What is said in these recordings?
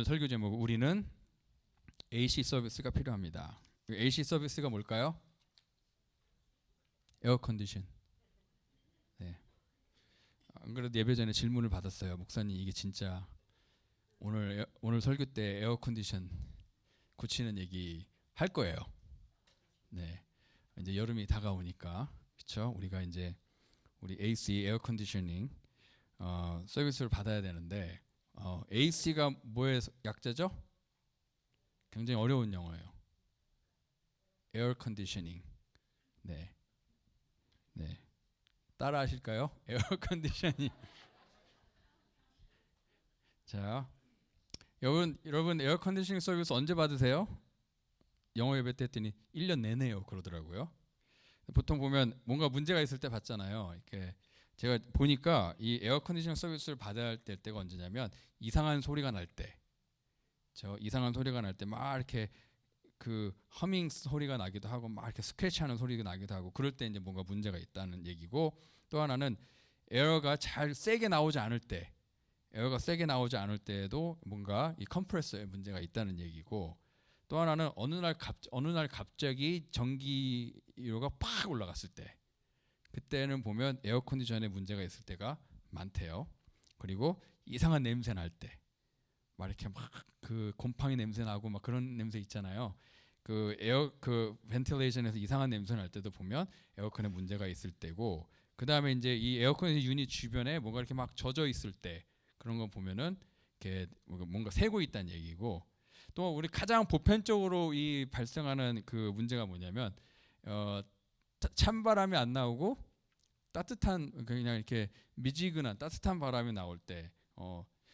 오늘 설교 제목 우리는 AC 서비스가 필요합니다. AC 서비스가 뭘까요? 에어 컨디션. 네. 안 그래도 예배 전에 질문을 받았어요. 목사님 이게 진짜 오늘 설교 때 에어 컨디션 고치는 얘기 할 거예요. 네. 이제 여름이 다가오니까 그렇죠? 우리가 이제 우리 AC 에어 컨디셔닝 서비스를 받아야 되는데 AC가 뭐의 약자죠? 굉장히 어려운 영어예요. 에어 컨디셔닝. 네. 네. 따라 하실까요? 에어 컨디셔닝. 자, 여러분 에어 컨디셔닝 서비스 언제 받으세요? 영어 예배 때 했더니 1년 내내요 그러더라고요. 보통 보면 뭔가 문제가 있을 때 받잖아요. 이렇게 제가 보니까 이 에어 컨디셔닝 서비스를 받아야 될 때가 언제냐면 이상한 소리가 날 때. 이상한 소리가 날 때 막 이렇게 그 허밍 소리가 나기도 하고 막 이렇게 스크래치하는 소리가 나기도 하고 그럴 때 이제 뭔가 문제가 있다는 얘기고, 또 하나는 에어가 잘 세게 나오지 않을 때, 에어가 세게 나오지 않을 때에도 뭔가 이 컴프레서에 문제가 있다는 얘기고, 또 하나는 어느 날 갑자기 전기료가 팍 올라갔을 때, 그때는 보면 에어 컨디션에 문제가 있을 때가 많대요. 그리고 이상한 냄새 날 때, 막 이렇게 막 그 곰팡이 냄새 나고 막 그런 냄새 있잖아요. 그 벤틸레이션에서 이상한 냄새 날 때도 보면 에어컨에 문제가 있을 때고, 그 다음에 이제 이 에어컨 유닛 주변에 뭔가 이렇게 막 젖어 있을 때 그런 거 보면은 이렇게 뭔가 새고 있다는 얘기고, 또 우리 가장 보편적으로 이 발생하는 그 문제가 뭐냐면 찬바람이 안 나오고 따뜻한 그냥 이렇게 미지근한 따뜻한 바람이 나올 때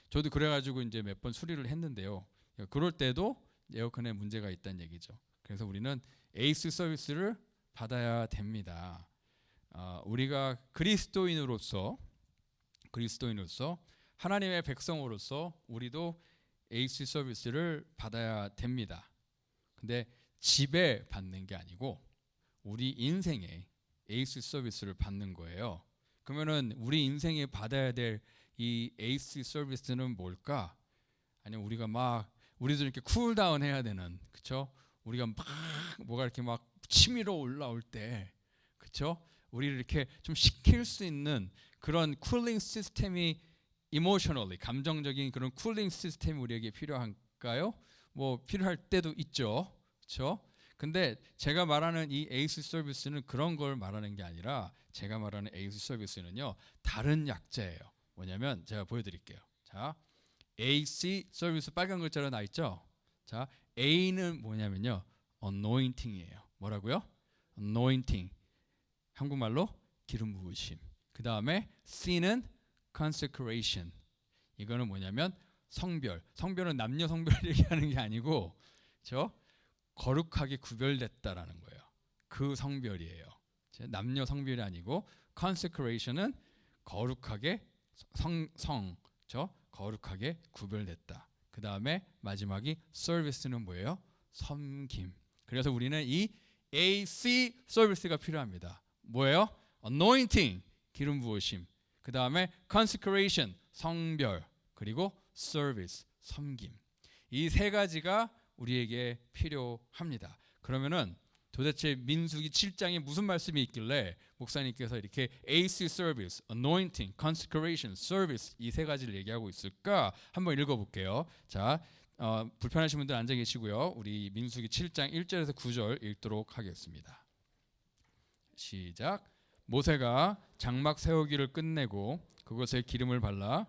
저도 그래가지고 이제 몇 번 수리를 했는데요. 그럴 때도 에어컨에 문제가 있다는 얘기죠. 그래서 우리는 에이스 서비스를 받아야 됩니다. 우리가 그리스도인으로서 하나님의 백성으로서 우리도 에이스 서비스를 받아야 됩니다. 근데 집에 받는 게 아니고 우리 인생에 에이스 서비스를 받는 거예요. 그러면은 우리 인생에 받아야 될 이 에이스 서비스는 뭘까? 아니면 우리도 이렇게 쿨다운 해야 되는, 그렇죠? 우리가 막 뭐가 이렇게 막 치밀어 올라올 때, 그렇죠? 우리를 이렇게 좀 식힐 수 있는 그런 쿨링 시스템이 이모셔널리 감정적인 그런 쿨링 시스템이 우리에게 필요할까요? 뭐 필요할 때도 있죠, 그렇죠? 근데 제가 말하는 이 에이스 서비스는 그런 걸 말하는 게 아니라, 제가 말하는 에이스 서비스는요 다른 약자예요. 뭐냐면 제가 보여드릴게요. 자, AC 서비스 빨간 글자로 나 있죠. 자, A는 뭐냐면요 anointing이에요. 뭐라고요? anointing. 한국말로 기름 부으심. 그 다음에 C는 consecration. 이거는 뭐냐면 성별. 성별은 남녀 성별 얘기하는 게 아니고 거룩하게 구별됐다라는 거예요. 그 성별이에요. 남녀 성별이 아니고 consecration은 거룩하게 거룩하게 구별됐다. 그 다음에 마지막이 service는 뭐예요? 섬김. 그래서 우리는 이 AC 서비스가 필요합니다. 뭐예요? anointing, 기름 부으심. 그 다음에 consecration, 성별. 그리고 service, 섬김. 이 세 가지가 우리에게 필요합니다. 그러면은 도대체 민수기 7장에 무슨 말씀이 있길래 목사님께서 이렇게 AC service, anointing, consecration, service 이 세 가지를 얘기하고 있을까? 한번 읽어볼게요. 자, 불편하신 분들 앉아 계시고요. 우리 민수기 7장 1절에서 9절 읽도록 하겠습니다. 시작. 모세가 장막 세우기를 끝내고 그것에 기름을 발라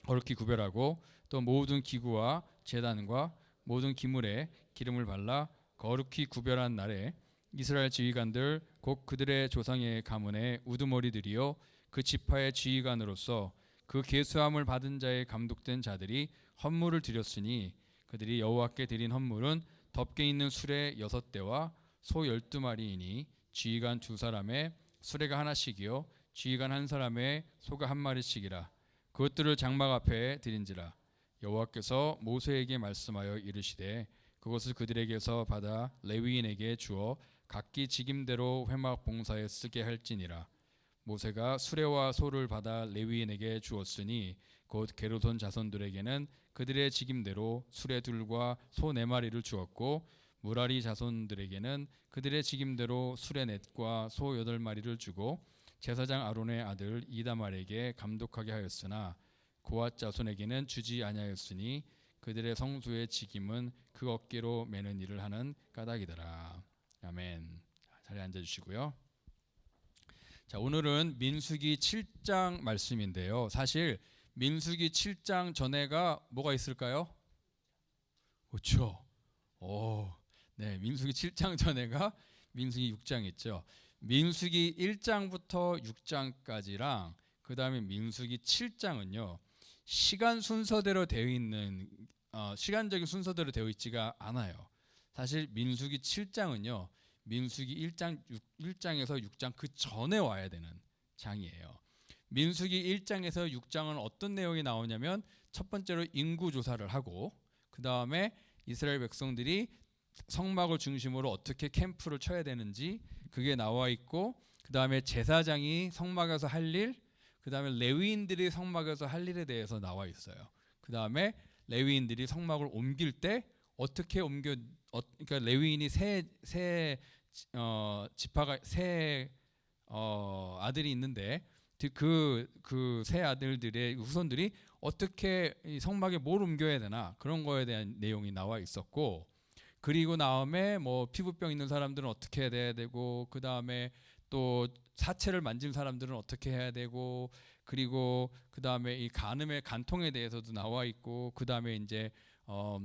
거룩히 구별하고 또 모든 기구와 제단과 모든 기물에 기름을 발라 거룩히 구별한 날에 이스라엘 지휘관들 곧 그들의 조상의 가문의 우두머리들이요 그 지파의 지휘관으로서 그 계수함을 받은 자의 감독된 자들이 헌물을 드렸으니 그들이 여호와께 드린 헌물은 덮개 있는 수레 6대와 소 12마리이니 지휘관 2사람의 수레가 하나씩이요 지휘관 1사람의 소가 1마리씩이라. 그것들을 장막 앞에 드린지라. 여호와께서 모세에게 말씀하여 이르시되 그것을 그들에게서 받아 레위인에게 주어 각기 직임대로 회막 봉사에 쓰게 할지니라. 모세가 수레와 소를 받아 레위인에게 주었으니 곧 게르손 자손들에게는 그들의 직임대로 수레 둘과 소 네 마리를 주었고 무라리 자손들에게는 그들의 직임대로 수레 넷과 소 여덟 마리를 주고 제사장 아론의 아들 이다말에게 감독하게 하였으나 고앗 자손에게는 주지 아니하였으니 그들의 성수의 직임은 그 어깨로 매는 일을 하는 까닭이더라. 아멘. 자리에 앉아주시고요. 자, 오늘은 민수기 7장 말씀인데요. 사실 민수기 7장 전에가 뭐가 있을까요? 그렇죠. 네, 민수기 7장 전에가 민수기 6장 있죠. 민수기 1장부터 6장까지랑 그 다음에 민수기 7장은요. 시간 순서대로 되어 있는 시간적인 순서대로 되어 있지가 않아요. 사실 민수기 7장은요. 민수기 1장에서 6장 그 전에 와야 되는 장이에요. 민수기 1장에서 6장은 어떤 내용이 나오냐면 첫 번째로 인구 조사를 하고 그 다음에 이스라엘 백성들이 성막을 중심으로 어떻게 캠프를 쳐야 되는지 그게 나와 있고 그 다음에 제사장이 성막에서 할 일, 그 다음에 레위인들이 성막에서 할 일에 대해서 나와 있어요. 그 다음에 레위인들이 성막을 옮길 때 어떻게 그러니까 레위인이 지파가 아들이 있는데 그 세 아들들의 후손들이 어떻게 이 성막에 뭘 옮겨야 되나 그런 거에 대한 내용이 나와 있었고 그리고 다음에 뭐 피부병 있는 사람들은 어떻게 해야 되고 그 다음에 또 사체를 만진 사람들은 어떻게 해야 되고 그리고 그 다음에 이 간통에 대해서도 나와 있고 그 다음에 이제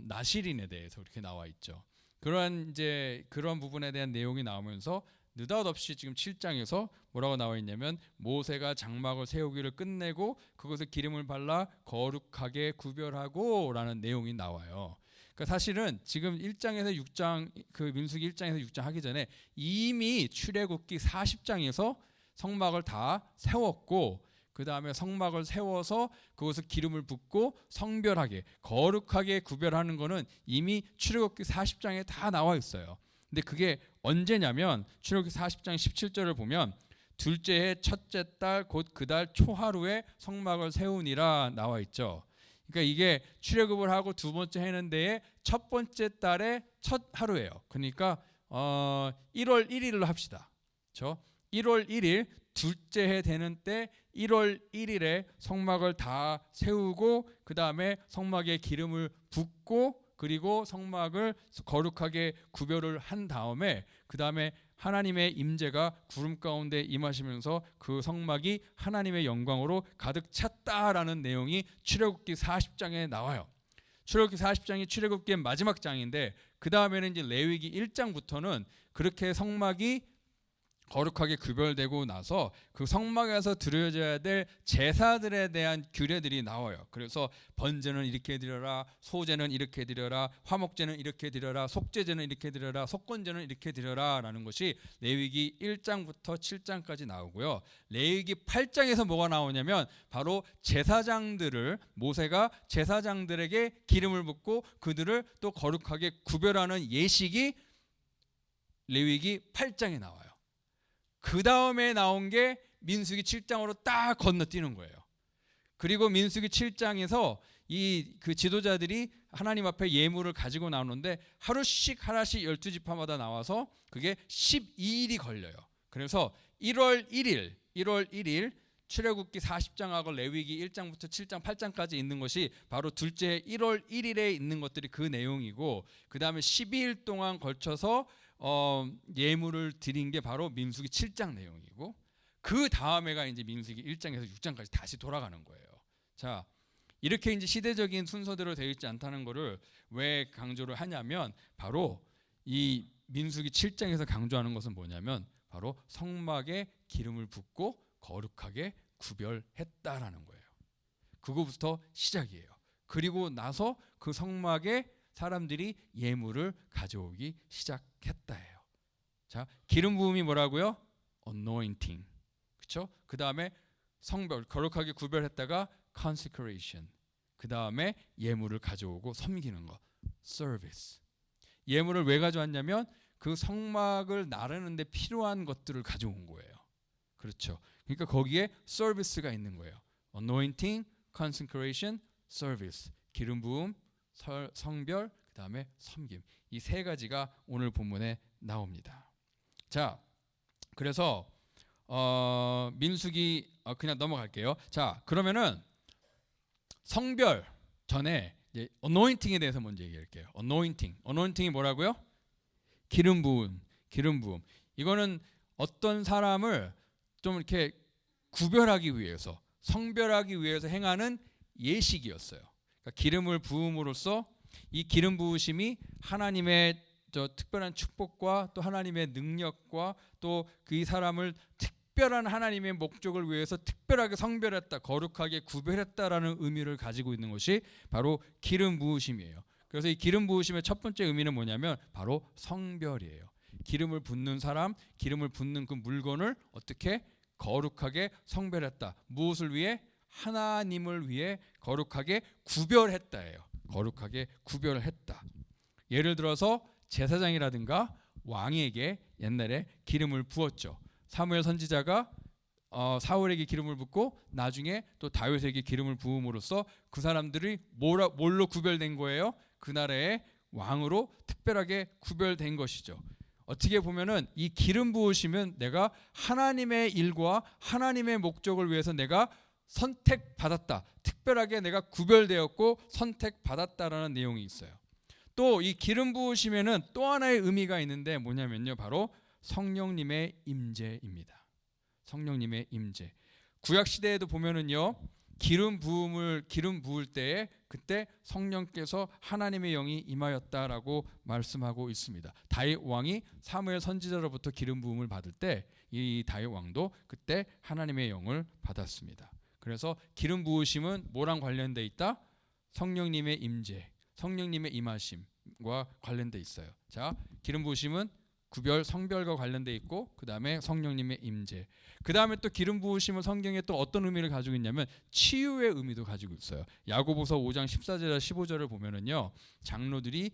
나실인에 대해서 이렇게 나와 있죠. 그런 부분에 대한 내용이 나오면서 느닷없이 지금 7장에서 뭐라고 나와 있냐면 모세가 장막을 세우기를 끝내고 그것에 기름을 발라 거룩하게 구별하고 라는 내용이 나와요. 그러니까 사실은 지금 1장에서 6장 그 민수기 1장에서 6장 하기 전에 이미 출애굽기 40장에서 성막을 다 세웠고 그 다음에 성막을 세워서 그것을 기름을 붓고 성별하게 거룩하게 구별하는 것은 이미 출애굽기 40장에 다 나와 있어요. 근데 그게 언제냐면 출애굽기 40장 17절을 보면 둘째 해 첫째 달 곧 그 달 초하루에 성막을 세우니라 나와 있죠. 그러니까 이게 출애굽을 하고 두 번째 해는 데에 첫 번째 달의 첫 하루예요. 그러니까 1월 1일로 합시다. 그렇죠? 1월 1일 둘째 해 되는 때 1월 1일에 성막을 다 세우고 그 다음에 성막에 기름을 붓고 그리고 성막을 거룩하게 구별을 한 다음에 그 다음에 하나님의 임재가 구름 가운데 임하시면서 그 성막이 하나님의 영광으로 가득 찼다라는 내용이 출애굽기 40장에 나와요. 출애굽기 40장이 출애굽기의 마지막 장인데 그 다음에는 이제 레위기 1장부터는 그렇게 성막이 거룩하게 구별되고 나서 그 성막에서 드려져야 될 제사들에 대한 규례들이 나와요. 그래서 번제는 이렇게 드려라, 소제는 이렇게 드려라, 화목제는 이렇게 드려라, 속죄제는 이렇게 드려라, 속건제는 이렇게 드려라 라는 것이 레위기 1장부터 7장까지 나오고요. 레위기 8장에서 뭐가 나오냐면 바로 제사장들을 모세가 제사장들에게 기름을 붓고 그들을 또 거룩하게 구별하는 예식이 레위기 8장에 나와요. 그 다음에 나온 게 민수기 7장으로 딱 건너뛰는 거예요. 그리고 민수기 7장에서 그 지도자들이 하나님 앞에 예물을 가지고 나오는데 하루씩 12지파마다 나와서 그게 12일이 걸려요. 그래서 1월 1일 출애굽기 40장하고 레위기 1장부터 7장 8장까지 있는 것이 바로 둘째 1월 1일에 있는 것들이 그 내용이고 그 다음에 12일 동안 걸쳐서 예물을 드린 게 바로 민수기 7장 내용이고 그 다음에가 이제 민수기 1장에서 6장까지 다시 돌아가는 거예요. 자, 이렇게 이제 시대적인 순서대로 되어 있지 않다는 것을 왜 강조를 하냐면 바로 이 민수기 7장에서 강조하는 것은 뭐냐면 바로 성막에 기름을 붓고 거룩하게 구별했다라는 거예요. 그거부터 시작이에요. 그리고 나서 그 성막에 사람들이 예물을 가져오기 시작했다예요. 자, 기름 부음이 뭐라고요? anointing. 그렇죠? 그다음에 성별 거룩하게 구별했다가 consecration. 그다음에 예물을 가져오고 섬기는 거 service. 예물을 왜 가져왔냐면 그 성막을 나르는 데 필요한 것들을 가져온 거예요. 그렇죠? 그러니까 거기에 서비스가 있는 거예요. anointing, consecration, service. 기름 부음, 성별, 그다음에 섬김. 이 세 가지가 오늘 본문에 나옵니다. 자, 그래서 민수기 그냥 넘어갈게요. 자, 그러면은 성별 전에 이제 anointing에 대해서 먼저 얘기할게요. anointing이 뭐라고요? 기름 부음. 이거는 어떤 사람을 좀 이렇게 구별하기 위해서, 성별하기 위해서 행하는 예식이었어요. 그러니까 기름을 부음으로써 이 기름 부으심이 하나님의 특별한 축복과 또 하나님의 능력과 또 그 사람을 특별한 하나님의 목적을 위해서 특별하게 성별했다, 거룩하게 구별했다라는 의미를 가지고 있는 것이 바로 기름 부으심이에요. 그래서 이 기름 부으심의 첫 번째 의미는 뭐냐면 바로 성별이에요. 기름을 붓는 사람, 기름을 붓는 그 물건을 어떻게 거룩하게 성별했다. 무엇을 위해? 하나님을 위해 거룩하게 구별했다예요. 거룩하게 구별을 했다. 예를 들어서 제사장이라든가 왕에게 옛날에 기름을 부었죠. 사무엘 선지자가 사울에게 기름을 붓고 나중에 또 다윗에게 기름을 부음으로써 그 사람들이 뭘로 구별된 거예요? 그 나라의 왕으로 특별하게 구별된 것이죠. 어떻게 보면은 이 기름 부으시면 내가 하나님의 일과 하나님의 목적을 위해서 내가 선택받았다. 특별하게 내가 구별되었고 선택받았다라는 내용이 있어요. 또 이 기름 부으심에는 또 하나의 의미가 있는데 뭐냐면요. 바로 성령님의 임재입니다. 성령님의 임재. 구약 시대에도 보면은요. 기름 부을 때에 그때 성령께서 하나님의 영이 임하였다라고 말씀하고 있습니다. 다윗 왕이 사무엘 선지자로부터 기름 부음을 받을 때 이 다윗 왕도 그때 하나님의 영을 받았습니다. 그래서 기름 부으심은 뭐랑 관련돼 있다? 성령님의 임재, 성령님의 임하심과 관련돼 있어요. 자, 기름 부으심은 구별, 성별과 관련돼 있고 그 다음에 성령님의 임재. 그 다음에 또 기름 부으심은 성경에 또 어떤 의미를 가지고 있냐면 치유의 의미도 가지고 있어요. 야고보서 5장 14절과 15절을 보면은요, 장로들이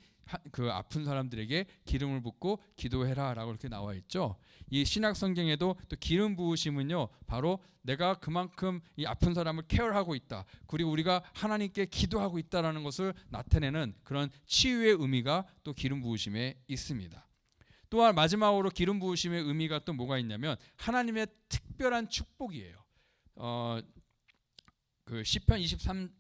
그 아픈 사람들에게 기름을 붓고 기도해라라고 이렇게 나와 있죠. 이 신약 성경에도 또 기름 부으심은요, 바로 내가 그만큼 이 아픈 사람을 케어하고 있다. 그리고 우리가 하나님께 기도하고 있다라는 것을 나타내는 그런 치유의 의미가 또 기름 부으심에 있습니다. 또한 마지막으로 기름 부으심의 의미가 또 뭐가 있냐면 하나님의 특별한 축복이에요. 그 시편 23편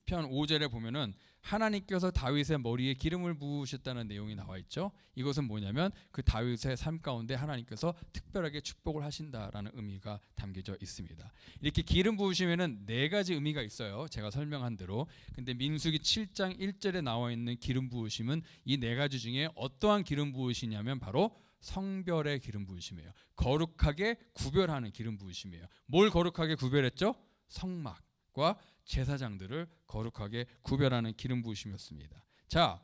5절에 보면은 하나님께서 다윗의 머리에 기름을 부으셨다는 내용이 나와 있죠. 이것은 뭐냐면 그 다윗의 삶 가운데 하나님께서 특별하게 축복을 하신다라는 의미가 담겨져 있습니다. 이렇게 기름 부으심에는 네 가지 의미가 있어요. 제가 설명한 대로. 근데 민수기 7장 1절에 나와 있는 기름 부으심은 이 네 가지 중에 어떠한 기름 부으시냐면 바로 성별의 기름 부으심이에요. 거룩하게 구별하는 기름 부으심이에요. 뭘 거룩하게 구별했죠? 성막과 제사장들을 거룩하게 구별하는 기름 부으심이었습니다. 자,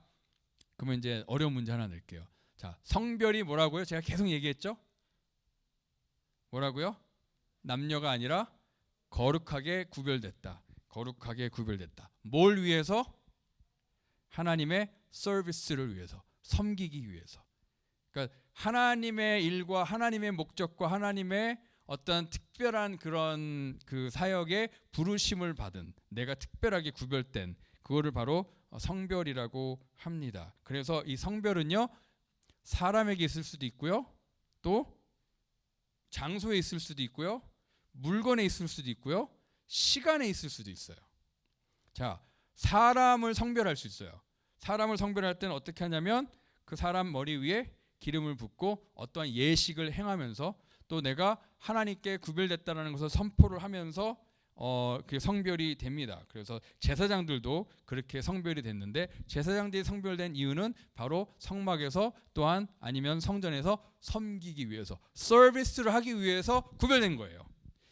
그러면 이제 어려운 문제 하나 낼게요. 자, 성별이 뭐라고요? 제가 계속 얘기했죠? 뭐라고요? 남녀가 아니라 거룩하게 구별됐다. 거룩하게 구별됐다. 뭘 위해서? 하나님의 서비스를 위해서, 섬기기 위해서. 그러니까 하나님의 일과 하나님의 목적과 하나님의 어떤 특별한 그런 그 사역에 부르심을 받은, 내가 특별하게 구별된 그거를 바로 성별이라고 합니다. 그래서 이 성별은요, 사람에게 있을 수도 있고요, 또 장소에 있을 수도 있고요, 물건에 있을 수도 있고요, 시간에 있을 수도 있어요. 자, 사람을 성별할 수 있어요. 사람을 성별할 때는 어떻게 하냐면 그 사람 머리 위에 기름을 붓고 어떠한 예식을 행하면서 또 내가 하나님께 구별됐다는 것을 선포를 하면서 그게 성별이 됩니다. 그래서 제사장들도 그렇게 성별이 됐는데, 제사장들이 성별된 이유는 바로 성막에서 또한 아니면 성전에서 섬기기 위해서, 서비스를 하기 위해서 구별된 거예요.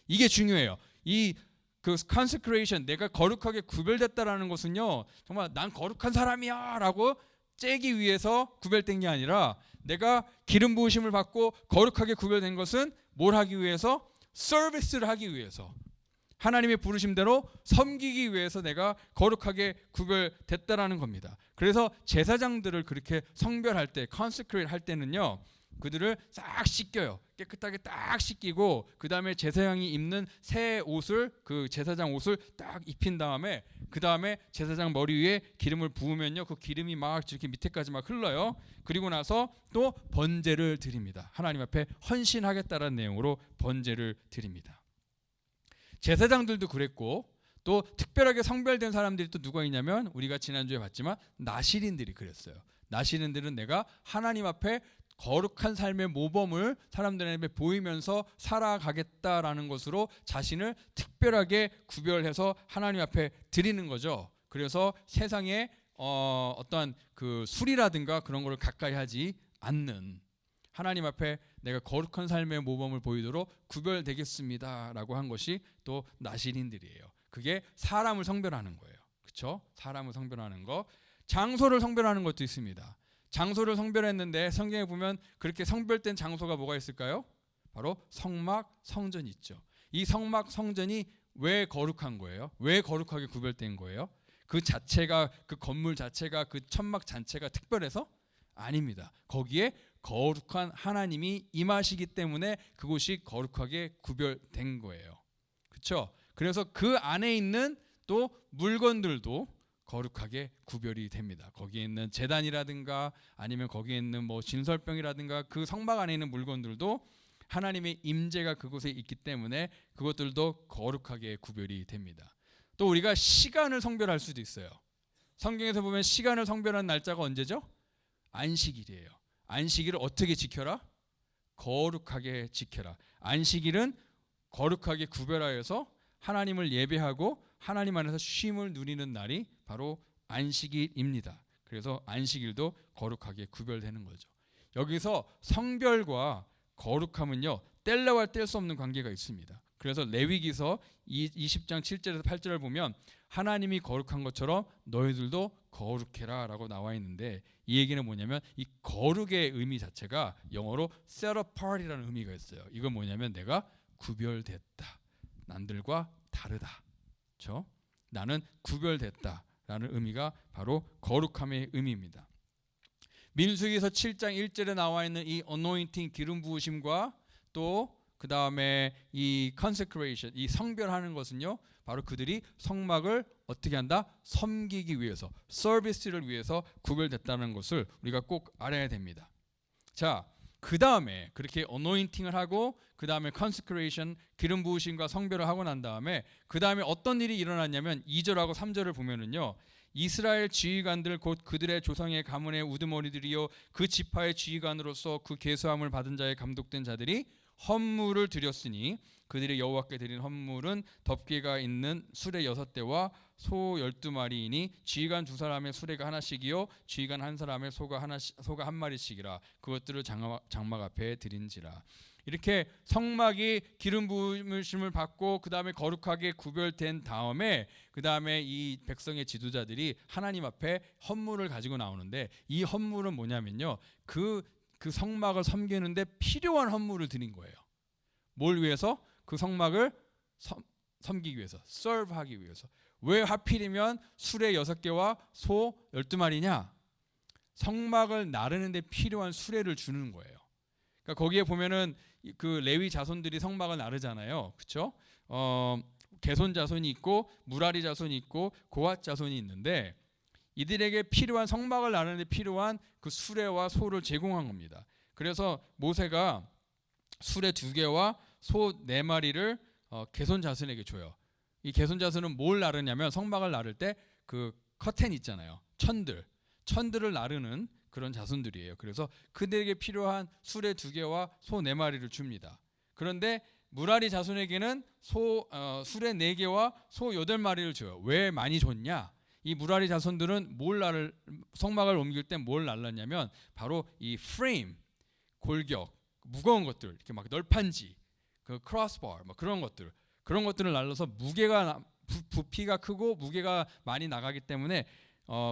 이게 중요해요. 이 그 consecration, 내가 거룩하게 구별됐다라는 것은요, 정말 난 거룩한 사람이야라고 째기 위해서 구별된 게 아니라, 내가 기름 부으심을 받고 거룩하게 구별된 것은 뭘 하기 위해서? 서비스를 하기 위해서, 하나님의 부르심대로 섬기기 위해서 내가 거룩하게 구별됐다라는 겁니다. 그래서 제사장들을 그렇게 성별할 때, consecrate 할 때는요, 그들을 싹 씻겨요. 깨끗하게 딱 씻기고 그 다음에 제사장이 입는 새 옷을 그 제사장 옷을 딱 입힌 다음에 그 다음에 제사장 머리 위에 기름을 부으면요 그 기름이 막 이렇게 밑에까지 막 흘러요. 그리고 나서 또 번제를 드립니다. 하나님 앞에 헌신하겠다라는 내용으로 번제를 드립니다. 제사장들도 그랬고 또 특별하게 성별된 사람들이 또 누가 있냐면 우리가 지난주에 봤지만 나실인들이 그랬어요. 나실인들은 내가 하나님 앞에 거룩한 삶의 모범을 사람들에게 보이면서 살아가겠다라는 것으로 자신을 특별하게 구별해서 하나님 앞에 드리는 거죠. 그래서 세상에 어떠한 그 술이라든가 그런 거를 가까이 하지 않는 하나님 앞에 내가 거룩한 삶의 모범을 보이도록 구별되겠습니다라고 한 것이 또 나실인들이에요. 그게 사람을 성별하는 거예요. 그렇죠? 사람을 성별하는 거. 장소를 성별하는 것도 있습니다. 장소를 성별했는데 성경에 보면 그렇게 성별된 장소가 뭐가 있을까요? 바로 성막, 성전이 있죠. 이 성막, 성전이 왜 거룩한 거예요? 왜 거룩하게 구별된 거예요? 그 자체가 그 건물 자체가 그 천막 자체가 특별해서? 아닙니다. 거기에 거룩한 하나님이 임하시기 때문에 그곳이 거룩하게 구별된 거예요. 그렇죠? 그래서 그 안에 있는 또 물건들도 거룩하게 구별이 됩니다. 거기에 있는 제단이라든가 아니면 거기에 있는 뭐 진설병이라든가 그 성막 안에 있는 물건들도 하나님의 임재가 그곳에 있기 때문에 그것들도 거룩하게 구별이 됩니다. 또 우리가 시간을 성별할 수도 있어요. 성경에서 보면 시간을 성별한 날짜가 언제죠? 안식일이에요. 안식일을 어떻게 지켜라? 거룩하게 지켜라. 안식일은 거룩하게 구별하여서 하나님을 예배하고 하나님 안에서 쉼을 누리는 날이 바로 안식일입니다. 그래서 안식일도 거룩하게 구별되는 거죠. 여기서 성별과 거룩함은요 뗄래야 뗄 수 없는 관계가 있습니다. 그래서 레위기서 20장 7절에서 8절을 보면 하나님이 거룩한 것처럼 너희들도 거룩해라 라고 나와 있는데 이 얘기는 뭐냐면 이 거룩의 의미 자체가 영어로 set apart이라는 의미가 있어요. 이건 뭐냐면 내가 구별됐다. 남들과 다르다. 그렇죠? 나는 구별됐다라는 의미가 바로 거룩함의 의미입니다. 민수기서 7장 1절에 나와 있는 이 anointing 기름 부으심과 또 그 다음에 이 consecration 이 성별하는 것은요 바로 그들이 성막을 어떻게 한다? 섬기기 위해서 서비스를 위해서 구별됐다는 것을 우리가 꼭 알아야 됩니다. 자, 그 다음에 그렇게 anointing을 하고 그 다음에 consecration 기름 부으심과 성별을 하고 난 다음에 그 다음에 어떤 일이 일어났냐면 2절하고 3절을 보면은요 이스라엘 지휘관들 곧 그들의 조상의 가문의 우두머리들이요 그 지파의 지휘관으로서 그 계수함을 받은 자의 감독된 자들이 헌물을 드렸으니 그들이 여호와께 드린 헌물은 덮개가 있는 수레 6대와 소 12마리이니 지휘관 2사람의 수레가 하나씩이요 지휘관 1사람의 소가 한 마리씩이라 그것들을 장막 앞에 드린지라. 이렇게 성막이 기름 부으심을 받고 그 다음에 거룩하게 구별된 다음에 그 다음에 이 백성의 지도자들이 하나님 앞에 헌물을 가지고 나오는데 이 헌물은 뭐냐면요 그 성막을 섬기는데 필요한 헌물을 드린 거예요. 뭘 위해서? 그 성막을 섬기기 위해서, serve하기 위해서. 왜 하필이면 수레 6개와 소 12마리냐? 성막을 나르는데 필요한 수레를 주는 거예요. 그러니까 거기에 보면은 그 레위 자손들이 성막을 나르잖아요. 그렇죠? 게손 자손이 있고 무라리 자손이 있고 고핫 자손이 있는데 이들에게 필요한 성막을 나르는데 필요한 그 수레와 소를 제공한 겁니다. 그래서 모세가 수레 2개와 소 4마리를 게손 자손에게 줘요. 이 게손 자손은 뭘 나르냐면 성막을 나를 때 그 커튼 있잖아요. 천들을 나르는 그런 자손들이에요. 그래서 그들에게 필요한 수레 2개와 소 4마리를 줍니다. 그런데 무라리 자손에게는 수레 4개와 소 8마리를 줘요. 왜 많이 줬냐? 이 무라리 자손들은 성막을 옮길 때 뭘 날랐냐면 바로 이 프레임, 골격, 무거운 것들, 이렇게 막 널판지, 그 크로스바, 뭐 그런 것들을 날라서 무게가 부피가 크고 무게가 많이 나가기 때문에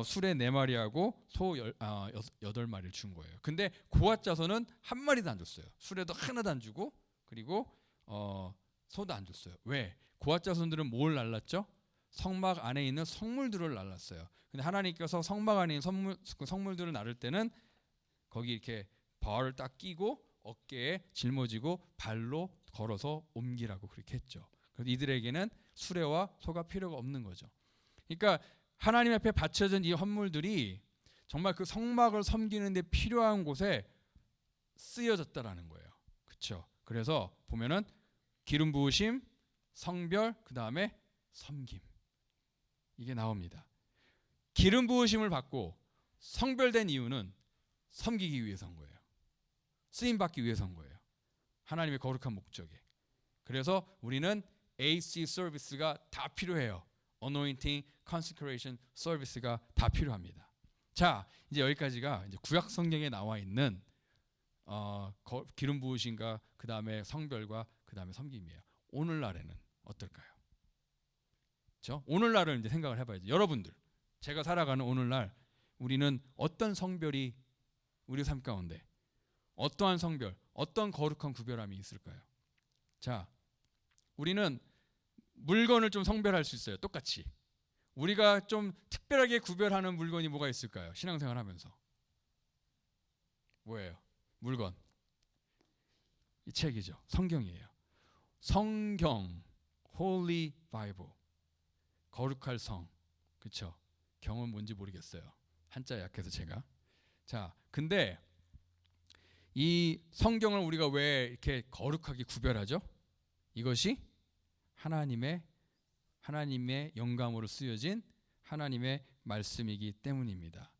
수레 4마리하고 소 8마리를 준 거예요. 근데 고핫 자손은 한 마리도 안 줬어요. 수레도 하나도 안 주고 그리고 소도 안 줬어요. 왜? 고핫 자손들은 뭘 날랐죠? 성막 안에 있는 성물들을 날랐어요. 근데 하나님께서 성막 안에 있는 성물들을 나를 때는 거기 이렇게 바울을 딱 끼고 어깨에 짊어지고 발로 걸어서 옮기라고 그렇게 했죠. 그래서 이들에게는 수레와 소가 필요가 없는 거죠. 그러니까 하나님 앞에 바쳐진 이 헌물들이 정말 그 성막을 섬기는 데 필요한 곳에 쓰여졌다라는 거예요. 그렇죠? 그래서 보면은 기름 부으심, 성별, 그다음에 섬김. 이게 나옵니다. 기름 부으심을 받고 성별된 이유는 섬기기 위해서인 거예요. 쓰임 받기 위해서인 거예요. 하나님의 거룩한 목적에. 그래서 우리는 AC 서비스가 다 필요해요. Anointing, Consecration 서비스가 다 필요합니다. 자, 이제 여기까지가 이제 구약 성경에 나와 있는 기름 부으심과 그 다음에 성별과 그 다음에 섬김이에요. 오늘날에는 어떨까요? 그렇죠? 오늘날을 이제 생각을 해봐야죠. 여러분들, 제가 살아가는 오늘날 우리는 어떤 성별이 우리 삶 가운데 어떠한 성별, 어떤 거룩한 구별함이 있을까요? 자, 우리는 물건을 좀 성별할 수 있어요. 똑같이. 우리가 좀 특별하게 구별하는 물건이 뭐가 있을까요? 신앙생활 하면서. 뭐예요? 물건. 이 책이죠. 성경이에요. 성경, Holy Bible. 거룩할 성. 그렇죠? 경은 뭔지 모르겠어요. 한자 약해서 제가. 자, 근데 이 성경을 우리가 왜 이렇게 거룩하게 구별하죠? 이것이 하나님의 영감으로 쓰여진 하나님의 말씀이기 때문입니다.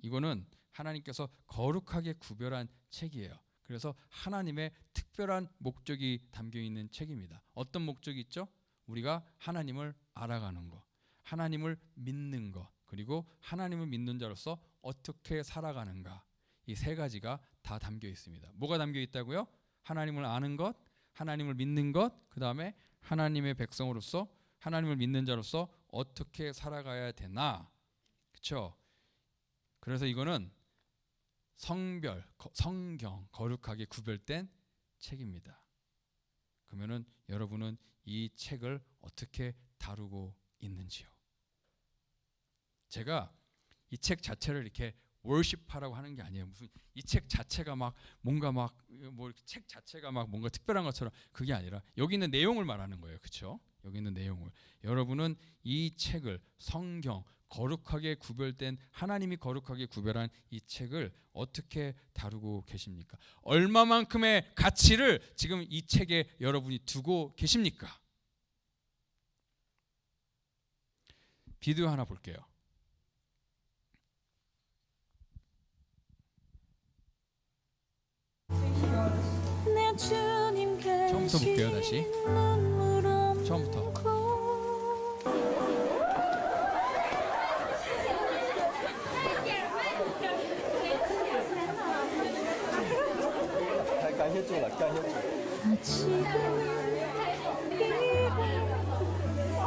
이거는 하나님께서 거룩하게 구별한 책이에요. 그래서 하나님의 특별한 목적이 담겨 있는 책입니다. 어떤 목적이 있죠? 우리가 하나님을 알아가는 것, 하나님을 믿는 것, 그리고 하나님을 믿는 자로서 어떻게 살아가는가. 이 세 가지가 다 담겨 있습니다. 뭐가 담겨 있다고요? 하나님을 아는 것, 하나님을 믿는 것, 그 다음에 하나님의 백성으로서 하나님을 믿는 자로서 어떻게 살아가야 되나. 그렇죠? 그래서 이거는 성별, 성경, 거룩하게 구별된 책입니다. 그러면은 여러분은 이 책을 어떻게 다루고 있는지요? 제가 이 책 자체를 이렇게 월십하라고 하는 게 아니에요. 무슨 이 책 자체가 막 뭔가 막 뭐 책 자체가 막 뭔가 특별한 것처럼 그게 아니라 여기 있는 내용을 말하는 거예요. 그렇죠? 여기 있는 내용을. 여러분은 이 책을 성경 거룩하게 구별된 하나님이 거룩하게 구별한 이 책을 어떻게 다루고 계십니까? 얼마만큼의 가치를 지금 이 책에 여러분이 두고 계십니까? 비디오 하나 볼게요. 처음부터 볼게요. 다시 처음부터.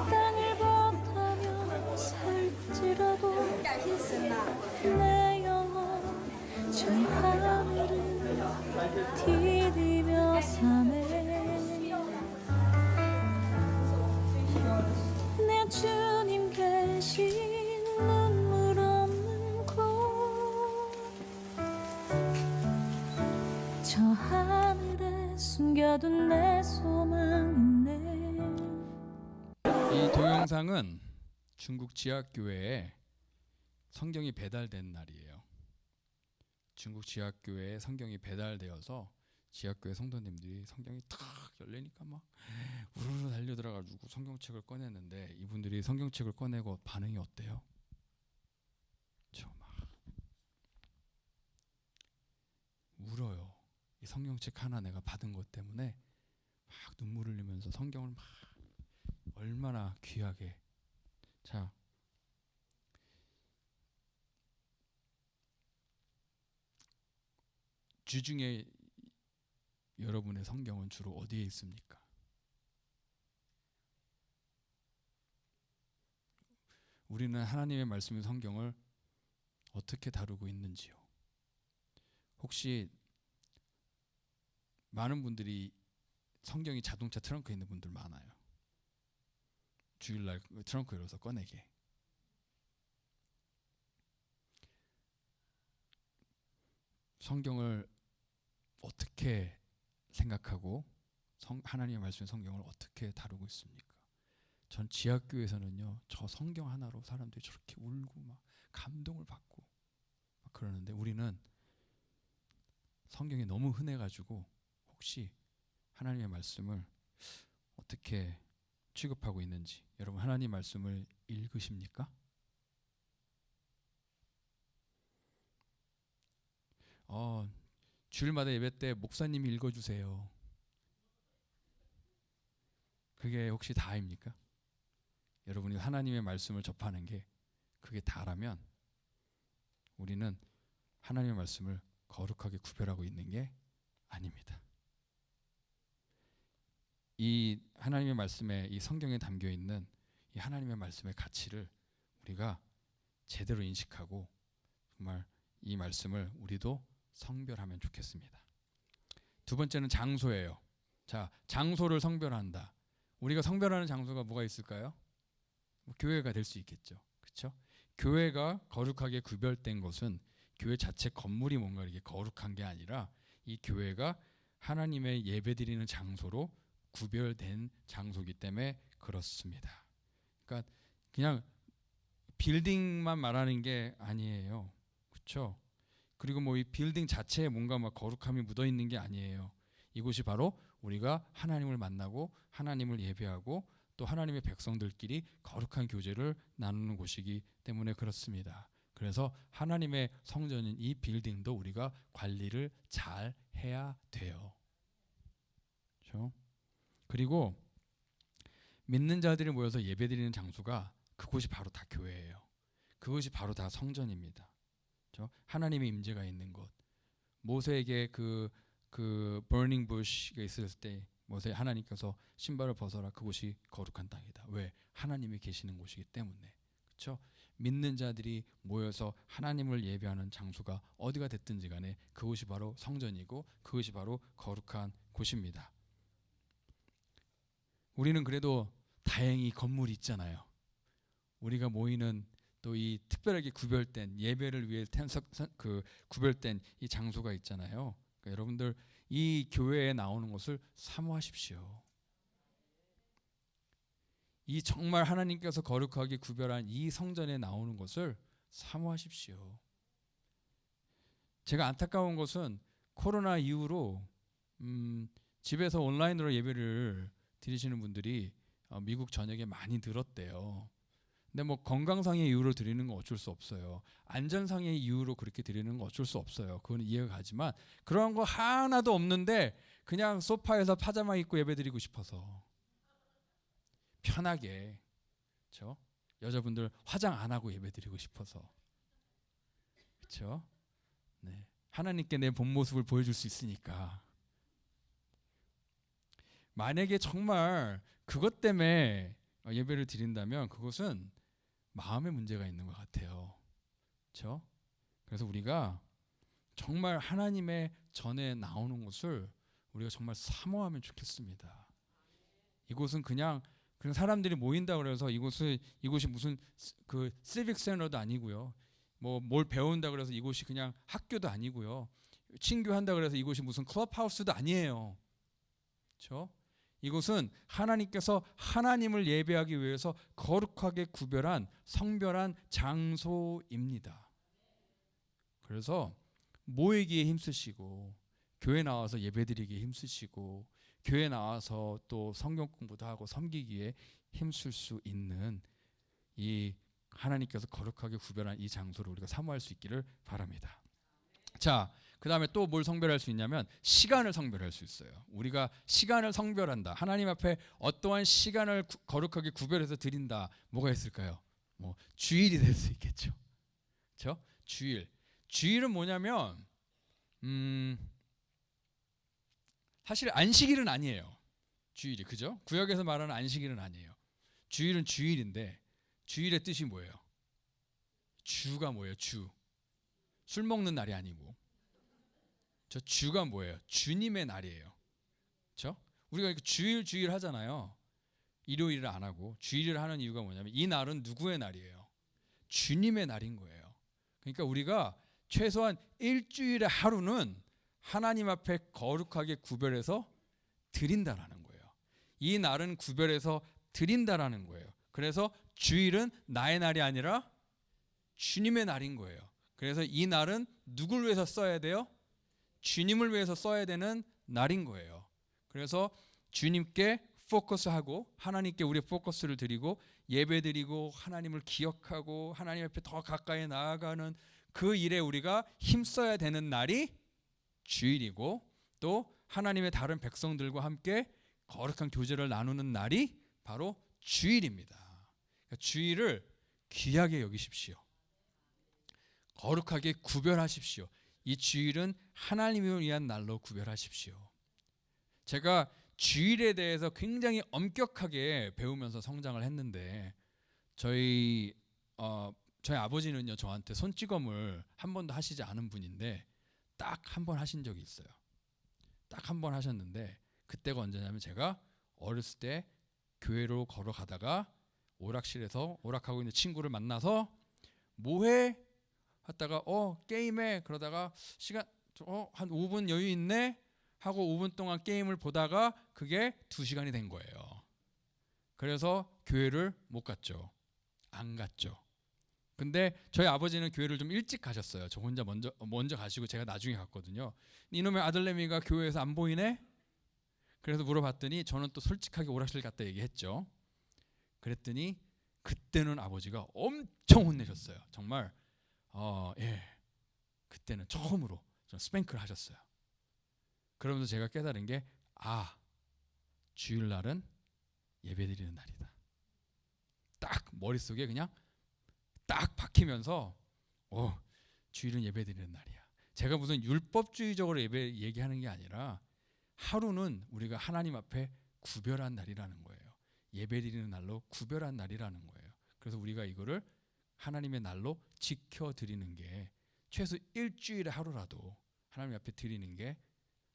땅을 벗하며 살지라도 내 영혼 저 하늘을 디디며 사네. 내 주님 계신 눈물 없는 곳 저 하늘에 숨겨둔 내 소망이네. 이 동영상은 중국 지하교회에 성경이 배달된 날이에요. 중국 지하교회에 성경이 배달되어서 지하교회 성도님들이 성경이 탁 열리니까 막 우르르 달려들어가지고 성경책을 꺼냈는데 이분들이 성경책을 꺼내고 반응이 어때요? 저 막 울어요. 이 성경책 하나 내가 받은 것 때문에 막 눈물 흘리면서 성경을 막 얼마나 귀하게. 자, 주중에 여러분의 성경은 주로 어디에 있습니까? 우리는 하나님의 말씀인 성경을 어떻게 다루고 있는지요? 혹시 많은 분들이 성경이 자동차 트렁크에 있는 분들 많아요. 주일날 트렁크 열어서 꺼내게. 성경을 어떻게 생각하고 하나님의 말씀 성경을 어떻게 다루고 있습니까? 전 지하교회에서는요, 저 성경 하나로 사람들이 저렇게 울고 막 감동을 받고 막 그러는데 우리는 성경이 너무 흔해가지고 혹시 하나님의 말씀을 어떻게 취급하고 있는지, 여러분 하나님 말씀을 읽으십니까? 주일마다 예배 때 목사님이 읽어주세요. 그게 혹시 다입니까? 여러분이 하나님의 말씀을 접하는 게 그게 다라면 우리는 하나님의 말씀을 거룩하게 구별하고 있는 게 아닙니다. 이 하나님의 말씀에, 이 성경에 담겨 있는 이 하나님의 말씀의 가치를 우리가 제대로 인식하고 정말 이 말씀을 우리도 성별하면 좋겠습니다. 두 번째는 장소예요. 자, 장소를 성별한다. 우리가 성별하는 장소가 뭐가 있을까요? 교회가 될 수 있겠죠. 그렇죠? 교회가 거룩하게 구별된 것은 교회 자체 건물이 뭔가 이렇게 거룩한 게 아니라 이 교회가 하나님의 예배드리는 장소로 구별된 장소이기 때문에 그렇습니다. 그러니까 그냥 빌딩만 말하는 게 아니에요. 그렇죠? 그리고 뭐 이 빌딩 자체에 뭔가 막 거룩함이 묻어 있는 게 아니에요. 이곳이 바로 우리가 하나님을 만나고 하나님을 예배하고 또 하나님의 백성들끼리 거룩한 교제를 나누는 곳이기 때문에 그렇습니다. 그래서 하나님의 성전인 이 빌딩도 우리가 관리를 잘 해야 돼요. 그렇죠? 그리고 믿는 자들이 모여서 예배드리는 장소가 그곳이 바로 다 교회예요. 그것이 바로 다 성전입니다. 그렇죠? 하나님의 임재가 있는 곳. 모세에게 그 burning bush가 있을 때 모세 하나님께서 신발을 벗어라, 그곳이 거룩한 땅이다. 왜? 하나님이 계시는 곳이기 때문에. 그렇죠? 믿는 자들이 모여서 하나님을 예배하는 장소가 어디가 됐든지 간에 그곳이 바로 성전이고 그것이 바로 거룩한 곳입니다. 우리는 그래도 다행히 건물이 있잖아요. 우리가 모이는 또 이 특별하게 구별된 예배를 위해 구별된 이 장소가 있잖아요. 그러니까 여러분들 이 교회에 나오는 것을 사모하십시오. 이 정말 하나님께서 거룩하게 구별한 이 성전에 나오는 것을 사모하십시오. 제가 안타까운 것은 코로나 이후로 집에서 온라인으로 예배를 드리시는 분들이 미국 전역에 많이 늘었대요. 근데 뭐 건강상의 이유로 드리는 건 어쩔 수 없어요. 안전상의 이유로 그렇게 드리는 건 어쩔 수 없어요. 그건 이해가 가지만 그런 거 하나도 없는데 그냥 소파에서 파자마 입고 예배드리고 싶어서 편하게, 그렇죠? 여자분들 화장 안 하고 예배드리고 싶어서, 그렇죠? 네. 하나님께 내 본 모습을 보여줄 수 있으니까. 만약에 정말 그것 때문에 예배를 드린다면 그것은 마음의 문제가 있는 것 같아요. 그렇죠? 그래서 우리가 정말 하나님의 전에 나오는 것을 우리가 정말 사모하면 좋겠습니다. 이곳은 그냥 사람들이 모인다 그래서 이곳이 무슨 그 시빅 센터도 아니고요. 뭐 뭘 배운다 그래서 이곳이 그냥 학교도 아니고요. 친교한다 그래서 이곳이 무슨 클럽하우스도 아니에요. 그렇죠? 이곳은 하나님께서 하나님을 예배하기 위해서 거룩하게 구별한 성별한 장소입니다. 그래서 모이기에 힘쓰시고 교회 나와서 예배드리기에 힘쓰시고 교회 나와서 또 성경 공부도 하고 섬기기에 힘쓸 수 있는 이 하나님께서 거룩하게 구별한 이 장소를 우리가 사모할 수 있기를 바랍니다. 자, 그 다음에 또 뭘 성별할 수 있냐면 시간을 성별할 수 있어요. 우리가 시간을 성별한다. 하나님 앞에 어떠한 시간을 거룩하게 구별해서 드린다. 뭐가 있을까요? 뭐 주일이 될 수 있겠죠. 그렇죠? 주일은 뭐냐면 사실 안식일은 아니에요. 주일이, 그죠? 구약에서 말하는 안식일은 아니에요. 주일은 주일인데 주일의 뜻이 뭐예요? 주가 뭐예요? 술 먹는 날이 아니고. 저 주가 뭐예요? 주님의 날이에요. 그렇죠? 우리가 주일 하잖아요. 일요일을 안 하고 주일을 하는 이유가 뭐냐면 이 날은 누구의 날이에요? 주님의 날인 거예요. 그러니까 우리가 최소한 일주일에 하루는 하나님 앞에 거룩하게 구별해서 드린다라는 거예요. 이 날은 구별해서 드린다라는 거예요. 그래서 주일은 나의 날이 아니라 주님의 날인 거예요. 그래서 이 날은 누굴 위해서 써야 돼요? 주님을 위해서 써야 되는 날인 거예요. 그래서 주님께 포커스하고 하나님께 우리의 포커스를 드리고 예배드리고 하나님을 기억하고 하나님 앞에 더 가까이 나아가는 그 일에 우리가 힘써야 되는 날이 주일이고, 또 하나님의 다른 백성들과 함께 거룩한 교제를 나누는 날이 바로 주일입니다. 그러니까 주일을 귀하게 여기십시오. 거룩하게 구별하십시오. 이 주일은 하나님을 위한 날로 구별하십시오. 제가 주일에 대해서 굉장히 엄격하게 배우면서 성장을 했는데 저희 아버지는요, 저한테 손찌검을 한 번도 하시지 않은 분인데 딱 한 번 하신 적이 있어요. 딱 한 번 하셨는데 그때가 언제냐면 제가 어렸을 때 교회로 걸어가다가 오락실에서 오락하고 있는 친구를 만나서 뭐해? 하다가 게임해. 그러다가 시간 한 5분 여유 있네 하고 5분 동안 게임을 보다가 그게 2시간이 된 거예요. 그래서 교회를 못 갔죠. 안 갔죠. 근데 저희 아버지는 교회를 좀 일찍 가셨어요. 저 혼자 먼저 가시고 제가 나중에 갔거든요. 이놈의 아들내미가 교회에서 안 보이네? 그래서 물어봤더니 저는 또 솔직하게 오락실 갔다 얘기했죠. 그랬더니 그때는 아버지가 엄청 혼내셨어요. 정말 예, 그때는 처음으로 스팽크를 하셨어요. 그러면서 제가 깨달은 게 주일날은 예배드리는 날이다. 딱 머릿속에 그냥 딱 박히면서 주일은 예배드리는 날이야. 제가 무슨 율법주의적으로 얘기하는 게 아니라 하루는 우리가 하나님 앞에 구별한 날이라는 거예요. 예배드리는 날로 구별한 날이라는 거예요. 그래서 우리가 이거를 하나님의 날로 지켜드리는 게 최소 일주일에 하루라도 하나님 앞에 드리는 게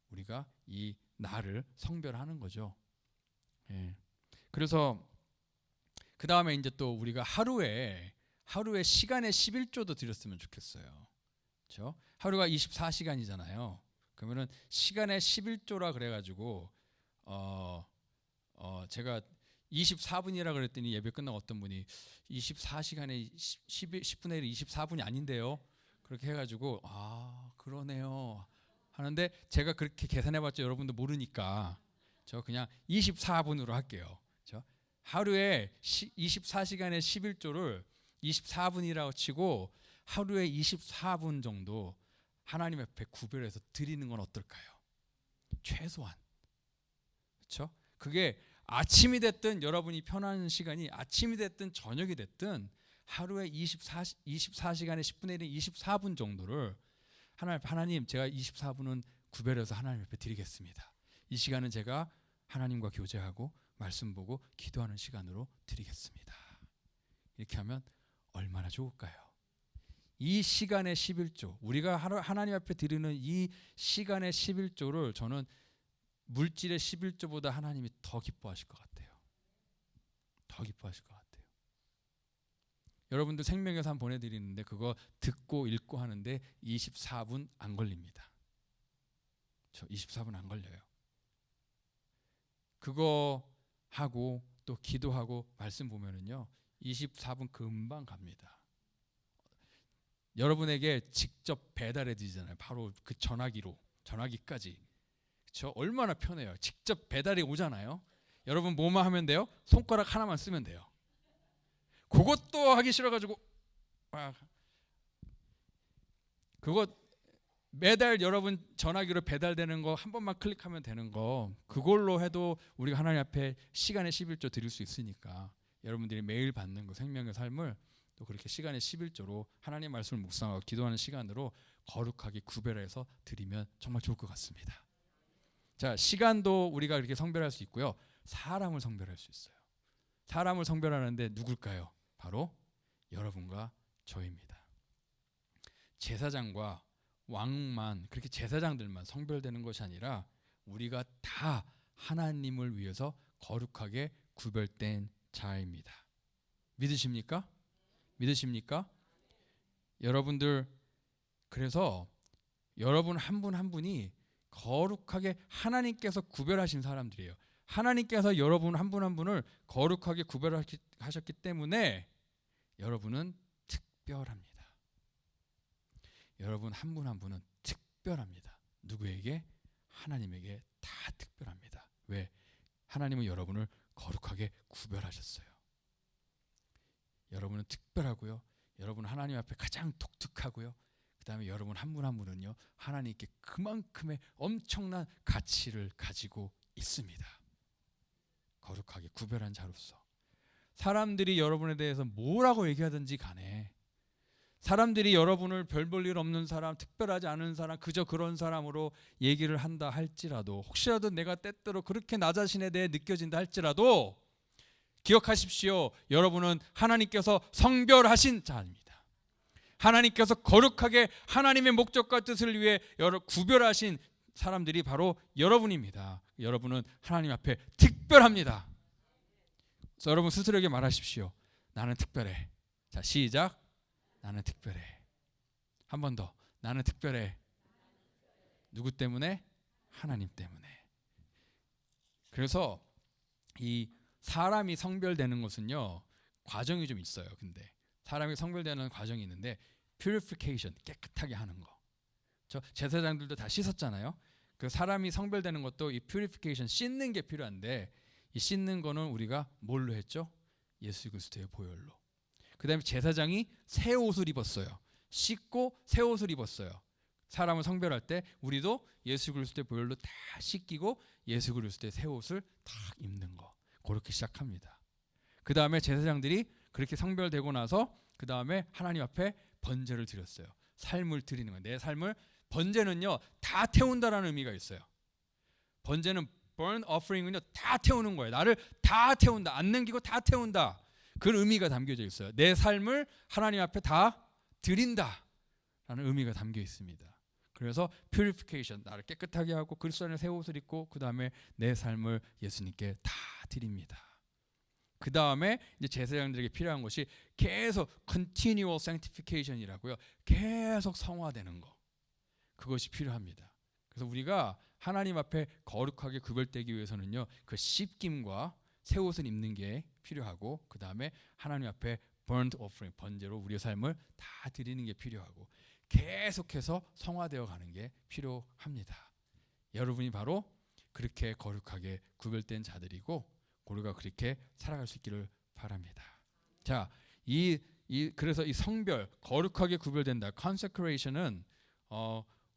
우리가 이 날을 성별하는 거죠. 예. 그래서 그 다음에 이제 또 우리가 하루에 시간의 11조도 드렸으면 좋겠어요. 그렇죠? 하루가 24시간이잖아요. 그러면은 시간의 11조라 그래가지고 제가 24분이라 그랬더니 예배 끝나고 어떤 분이 24시간에 10분의 1이 24분이 아닌데요. 그렇게 해가지고 그러네요 하는데 제가 그렇게 계산해봤자 여러분도 모르니까 저 그냥 24분으로 할게요. 하루에 24시간의 11조를 24분이라고 치고 하루에 24분 정도 하나님 앞에 구별해서 드리는 건 어떨까요? 최소한. 그렇죠? 그게 아침이 됐든 여러분이 편한 시간이 아침이 됐든 저녁이 됐든 하루에 24시간에 10분의 1인 24분 정도를 하나님 제가 24분은 구별해서 하나님 앞에 드리겠습니다. 이 시간은 제가 하나님과 교제하고 말씀 보고 기도하는 시간으로 드리겠습니다. 이렇게 하면 얼마나 좋을까요? 이 시간의 11조, 우리가 하나님 앞에 드리는 이 시간의 11조를 저는 물질의 11조보다 하나님이 더 기뻐하실 것 같아요. 더 기뻐하실 것 같아요. 여러분들 생명의 삶 보내드리는데 그거 듣고 읽고 하는데 24분 안 걸립니다. 저 24분 안 걸려요. 그거 하고 또 기도하고 말씀 보면은요 24분 금방 갑니다. 여러분에게 직접 배달해 드리잖아요. 바로 그 전화기까지. 그렇죠? 얼마나 편해요. 직접 배달이 오잖아요. 여러분 뭐만 하면 돼요? 손가락 하나만 쓰면 돼요. 그것도 하기 싫어가지고 그거 매달 여러분 전화기로 배달되는 거 한 번만 클릭하면 되는 거 그걸로 해도 우리가 하나님 앞에 시간의 11조 드릴 수 있으니까 여러분들이 매일 받는 그 생명의 삶을 또 그렇게 시간의 11조로 하나님 말씀을 묵상하고 기도하는 시간으로 거룩하게 구별해서 드리면 정말 좋을 것 같습니다. 자, 시간도 우리가 이렇게 성별할 수 있고요. 사람을 성별할 수 있어요. 사람을 성별하는데 누굴까요? 바로 여러분과 저입니다. 제사장과 왕만 그렇게 제사장들만 성별되는 것이 아니라 우리가 다 하나님을 위해서 거룩하게 구별된 자입니다. 믿으십니까? 믿으십니까? 여러분들 그래서 여러분 한 분 한 분이 거룩하게 하나님께서 구별하신 사람들이에요. 하나님께서 여러분 한 분 한 분을 거룩하게 구별하셨기 때문에 여러분은 특별합니다. 여러분 한 분 한 분은 특별합니다. 누구에게? 하나님에게 다 특별합니다. 왜? 하나님은 여러분을 거룩하게 구별하셨어요. 여러분은 특별하고요. 여러분 하나님 앞에 가장 독특하고요. 그 다음에 여러분 한 분 한 분은요, 하나님께 그만큼의 엄청난 가치를 가지고 있습니다. 거룩하게 구별한 자로서. 사람들이 여러분에 대해서 뭐라고 얘기하든지 간에, 사람들이 여러분을 별 볼 일 없는 사람, 특별하지 않은 사람, 그저 그런 사람으로 얘기를 한다 할지라도, 혹시라도 내가 때때로 그렇게 나 자신에 대해 느껴진다 할지라도 기억하십시오. 여러분은 하나님께서 성별하신 자입니다. 하나님께서 거룩하게 하나님의 목적과 뜻을 위해 구별하신 사람들이 바로 여러분입니다. 여러분은 하나님 앞에 특별합니다. 그래서 여러분 스스로에게 말하십시오. 나는 특별해. 자, 시작. 나는 특별해. 한 번 더. 나는 특별해. 누구 때문에? 하나님 때문에. 그래서 이 사람이 성별되는 것은요, 과정이 좀 있어요. 근데 사람이 성별되는 과정이 있는데, purification, 깨끗하게 하는 거. 저 제사장들도 다 씻었잖아요. 그 사람이 성별되는 것도 이 purification, 씻는 게 필요한데, 이 씻는 거는 우리가 뭘로 했죠? 예수 그리스도의 보혈로. 그 다음에 제사장이 새 옷을 입었어요. 씻고 새 옷을 입었어요. 사람을 성별할 때 우리도 예수 그리스도의 보혈로 다 씻기고 예수 그리스도의 새 옷을 다 입는 거. 그렇게 시작합니다. 그 다음에 제사장들이 그렇게 성별되고 나서 그 다음에 하나님 앞에 번제를 드렸어요. 삶을 드리는 거예요. 내 삶을, 번제는요 다 태운다라는 의미가 있어요. 번제는 burn offering은요 다 태우는 거예요. 나를 다 태운다. 안 남기고 다 태운다. 그런 의미가 담겨져 있어요. 내 삶을 하나님 앞에 다 드린다라는 의미가 담겨 있습니다. 그래서 purification, 나를 깨끗하게 하고 그리스도 안에 새 옷을 입고 그 다음에 내 삶을 예수님께 다 드립니다. 그 다음에 이제 제사장들에게 필요한 것이 계속 continual sanctification이라고요. 계속 성화되는 거. 그것이 필요합니다. 그래서 우리가 하나님 앞에 거룩하게 구별되기 위해서는요, 그 씻김과 새 옷을 입는 게 필요하고, 그 다음에 하나님 앞에 burnt offering, 번제로 우리의 삶을 다 드리는 게 필요하고, 계속해서 성화되어 가는 게 필요합니다. 여러분이 바로 그렇게 거룩하게 구별된 자들이고, 우리가 그렇게 살아갈 수 있기를 바랍니다. 자, 그래서 이 성별, 거룩하게 구별된다, consecration은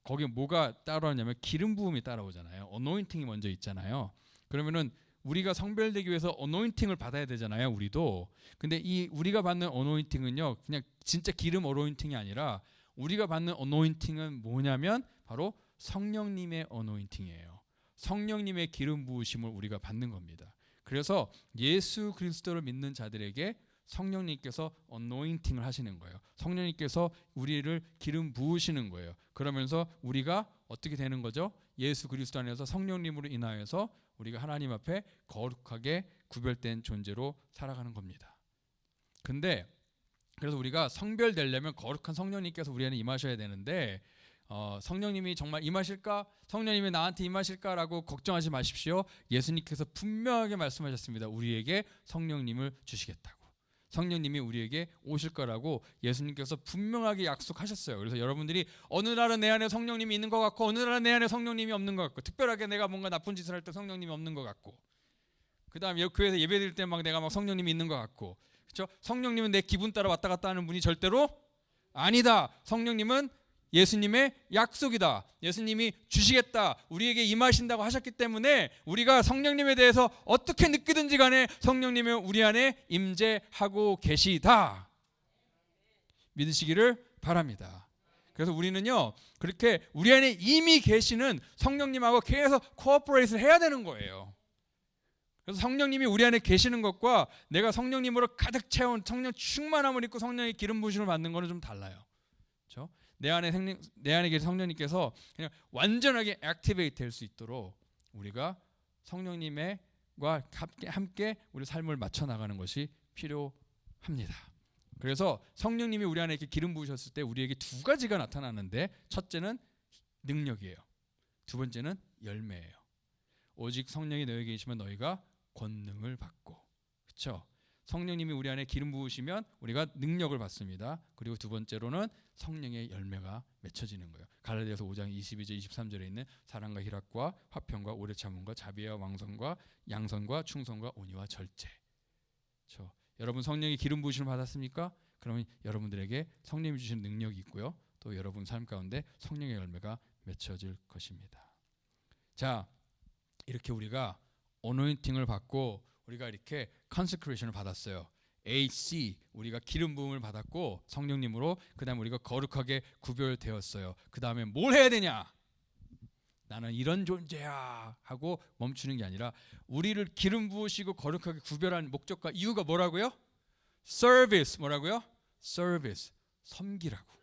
거기 뭐가 따라오냐면 기름 부음이 따라오잖아요. anointing이 먼저 있잖아요. 그러면은 우리가 성별되기 위해서 anointing을 받아야 되잖아요, 우리도. 근데 이 우리가 받는 anointing은요, 그냥 진짜 기름 anointing이 아니라 우리가 받는 anointing은 뭐냐면 바로 성령님의 anointing이에요. 성령님의 기름 부으심을 우리가 받는 겁니다. 그래서 예수 그리스도를 믿는 자들에게 성령님께서 anointing을 하시는 거예요. 성령님께서 우리를 기름 부으시는 거예요. 그러면서 우리가 어떻게 되는 거죠? 예수 그리스도 안에서 성령님으로 인하여서 우리가 하나님 앞에 거룩하게 구별된 존재로 살아가는 겁니다. 근데 그래서 우리가 성별되려면 거룩한 성령님께서 우리 안에 임하셔야 되는데, 성령님이 정말 임하실까? 성령님이 나한테 임하실까라고 걱정하지 마십시오. 예수님께서 분명하게 말씀하셨습니다. 우리에게 성령님을 주시겠다고. 성령님이 우리에게 오실 거라고 예수님께서 분명하게 약속하셨어요. 그래서 여러분들이 어느 날은 내 안에 성령님이 있는 것 같고, 어느 날은 내 안에 성령님이 없는 것 같고, 특별하게 내가 뭔가 나쁜 짓을 할 때 성령님이 없는 것 같고, 그 다음에 교회에서 예배 드릴 때 막 내가 막 성령님이 있는 것 같고, 그렇죠? 성령님은 내 기분 따라 왔다 갔다 하는 분이 절대로 아니다. 성령님은 예수님의 약속이다. 예수님이 주시겠다, 우리에게 임하신다고 하셨기 때문에 우리가 성령님에 대해서 어떻게 느끼든지 간에 성령님은 우리 안에 임재하고 계시다. 믿으시기를 바랍니다. 그래서 우리는요, 그렇게 우리 안에 이미 계시는 성령님하고 계속 코어퍼레이트를 해야 되는 거예요. 그래서 성령님이 우리 안에 계시는 것과 내가 성령님으로 가득 채운 성령 충만함을 입고 성령의 기름 부으심을 받는 거는 좀 달라요. 그렇죠? 내 안에 계신 성령님께서 그냥 완전하게 액티베이트 될 수 있도록 우리가 성령님과 함께 우리 삶을 맞춰 나가는 것이 필요합니다. 그래서 성령님이 우리 안에 이렇게 기름 부으셨을 때 우리에게 두 가지가 나타나는데, 첫째는 능력이에요. 두 번째는 열매예요. 오직 성령이 너희에게 계시면 너희가 권능을 받고. 그렇죠? 성령님이 우리 안에 기름 부으시면 우리가 능력을 받습니다. 그리고 두 번째로는 성령의 열매가 맺혀지는 거예요. 갈라디아서 5장 22절 23절에 있는 사랑과 희락과 화평과 오래 참음과 자비와 왕성과 양선과 충성과 온유와 절제. 그렇죠? 여러분 성령의 기름 부으심을 받았습니까? 그러면 여러분들에게 성령이 주신 능력이 있고요. 또 여러분 삶 가운데 성령의 열매가 맺혀질 것입니다. 자, 이렇게 우리가 어노인팅을 받고 우리가 이렇게 컨세크레이션을 받았어요. AC 우리가 기름 부음을 받았고 성령님으로 그다음에 우리가 거룩하게 구별되었어요. 그다음에 뭘 해야 되냐? 나는 이런 존재야 하고 멈추는 게 아니라 우리를 기름 부으시고 거룩하게 구별한 목적과 이유가 뭐라고요? 서비스 뭐라고요? 서비스 섬기라고.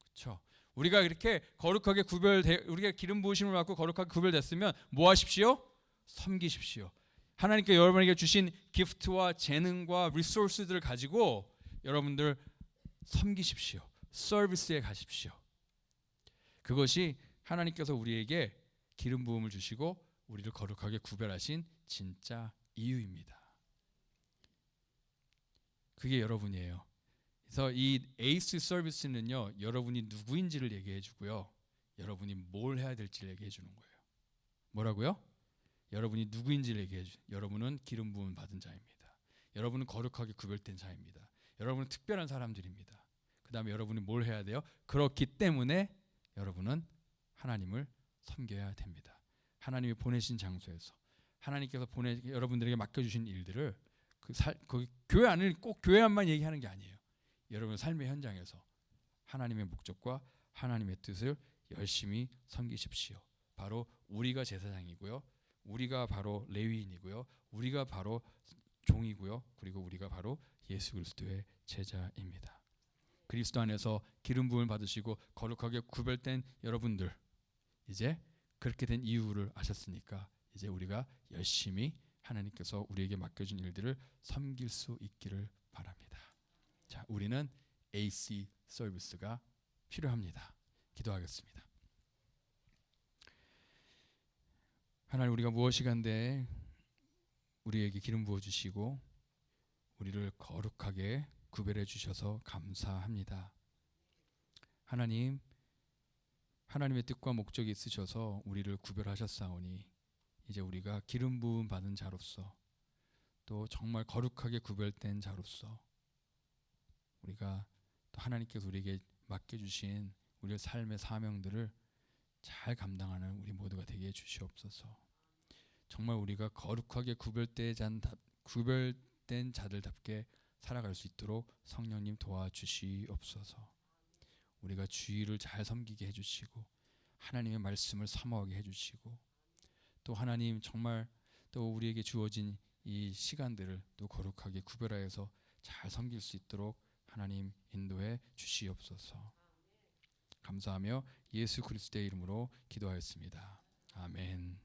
그렇죠? 우리가 이렇게 거룩하게 우리가 기름 부으심을 받고 거룩하게 구별됐으면 뭐 하십시오? 섬기십시오. 하나님께 여러분에게 주신 기프트와 재능과 리소스들을 가지고 여러분들 섬기십시오. 서비스에 가십시오. 그것이 하나님께서 우리에게 기름 부음을 주시고 우리를 거룩하게 구별하신 진짜 이유입니다. 그게 여러분이에요. 그래서 이 에이스 서비스는요, 여러분이 누구인지를 얘기해 주고요, 여러분이 뭘 해야 될지를 얘기해 주는 거예요. 뭐라고요? 여러분이 누구인지를 얘기해 주세요. 여러분은 기름 부음 받은 자입니다. 여러분은 거룩하게 구별된 자입니다. 여러분은 특별한 사람들입니다. 그 다음에 여러분이 뭘 해야 돼요? 그렇기 때문에 여러분은 하나님을 섬겨야 됩니다. 하나님이 보내신 장소에서 하나님께서 여러분들에게 맡겨주신 일들을 거기 교회 안을 꼭 교회 안만 얘기하는 게 아니에요. 여러분 삶의 현장에서 하나님의 목적과 하나님의 뜻을 열심히 섬기십시오. 바로 우리가 제사장이고요, 우리가 바로 레위인이고요, 우리가 바로 종이고요, 그리고 우리가 바로 예수 그리스도의 제자입니다. 그리스도 안에서 기름 부음을 받으시고 거룩하게 구별된 여러분들, 이제 그렇게 된 이유를 아셨으니까 이제 우리가 열심히 하나님께서 우리에게 맡겨준 일들을 섬길 수 있기를 바랍니다. 자, 우리는 AC 서비스가 필요합니다. 기도하겠습니다. 하나님, 우리가 무엇이 간데 우리에게 기름 부어 주시고 우리를 거룩하게 구별해 주셔서 감사합니다. 하나님, 하나님의 뜻과 목적이 있으셔서 우리를 구별하셨사오니 이제 우리가 기름 부음 받은 자로서 또 정말 거룩하게 구별된 자로서 우리가 또 하나님께서 우리에게 맡겨주신 우리의 삶의 사명들을 잘 감당하는 우리 모두가 되게 해주시옵소서. 정말 우리가 거룩하게 구별된 자들답게 살아갈 수 있도록 성령님 도와주시옵소서. 우리가 주의를 잘 섬기게 해주시고 하나님의 말씀을 사모하게 해주시고 또 하나님 정말 또 우리에게 주어진 이 시간들을 또 거룩하게 구별하여서 잘 섬길 수 있도록 하나님 인도해 주시옵소서. 감사하며 예수 그리스도의 이름으로 기도하였습니다. 아멘.